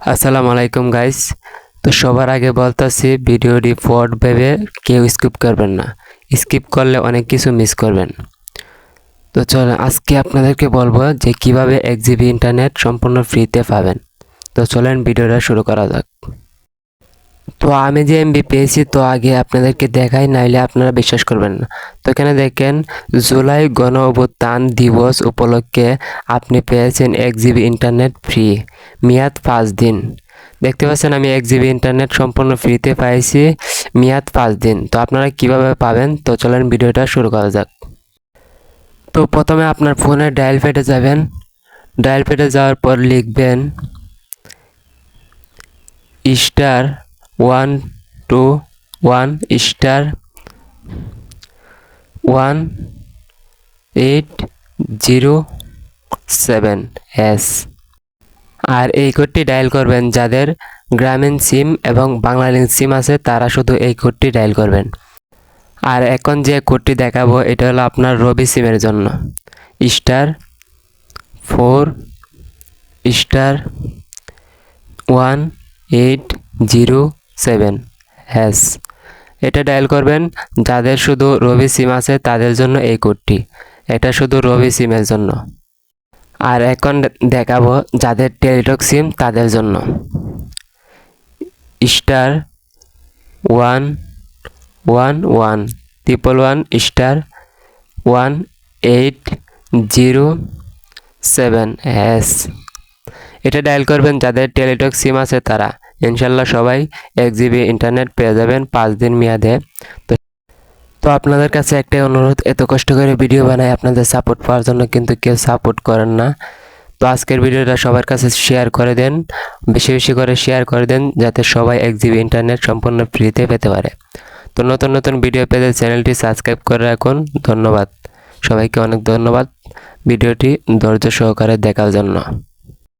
আসসালামু আলাইকুম গাইস। তো সবার আগে বলতেছি ভিডিওটি ফট ভেবে কেউ স্কিপ করবেন না। স্কিপ করলে অনেক কিছু মিস করবেন। তো চলো আজকে আপনাদেরকে বলবো যে কিভাবে 1 GB ইন্টারনেট সম্পূর্ণ ফ্রিতে পাবেন। তো চলেন ভিডিওটা শুরু করা যাক। তো আমি যে এমবি পেয়েছি তো আগে আপনাদেরকে দেখাই, নাইলে আপনারা বিশ্বাস করবেন না। তো এখানে দেখেন জুলাই গণ অভ্যুত্থান দিবস উপলক্ষে আপনি পেয়েছেন 1 GB ইন্টারনেট ফ্রি, মেয়াদ 5 দিন। দেখতে পাচ্ছেন আমি 1 GB ইন্টারনেট সম্পূর্ণ ফ্রিতে পাইছি, মেয়াদ 5 দিন। তো আপনারা কিভাবে পাবেন তো চলেন ভিডিওটা শুরু করা যাক। তো প্রথমে আপনার ফোনের ডায়াল প্যাডে যাবেন। ডায়াল প্যাডে যাওয়ার পর লিখবেন *121*1807#। আর এই কোডটি ডায়াল করবেন যাদের গ্রামীণ সিম এবং বাংলালিংক সিম আছে, তারা শুধু এই কোডটি ডায়াল করবেন। আর এখন যে কোডটি দেখাবো এটা হলো আপনার রবি সিমের জন্য, *4*1807#। এটা ডায়াল করবেন যাদের শুধু রবি সিম আছে তাদের জন্য এই কোডটি, এটা শুধু রবি সিমের জন্য। আর এখন দেখাবো যাদের টেলিটক সিম তাদের জন্য, *111*1807#। এটা ডায়াল করবেন যাদের টেলিটক সিম আছে তারা। ইনশাল্লাহ সবাই 1 GB ইন্টারনেট পেয়ে যাবেন 5 দিন মেয়াদে। তো আপনাদের কাছে একটাই অনুরোধ, এত কষ্ট করে ভিডিও বানাই আপনাদের সাপোর্ট পাওয়ার জন্য, কিন্তু কেউ সাপোর্ট করেন না। তো আজকের ভিডিওটা সবার কাছে শেয়ার করে দেন, বেশি বেশি করে শেয়ার করে দেন যাতে সবাই 1 GB ইন্টারনেট সম্পূর্ণ ফ্রিতে পেতে পারে। তো নতুন নতুন ভিডিও পেতে চ্যানেলটি সাবস্ক্রাইব করে রাখুন। ধন্যবাদ সবাইকে, অনেক ধন্যবাদ ভিডিওটি ধৈর্য সহকারে দেখার জন্য।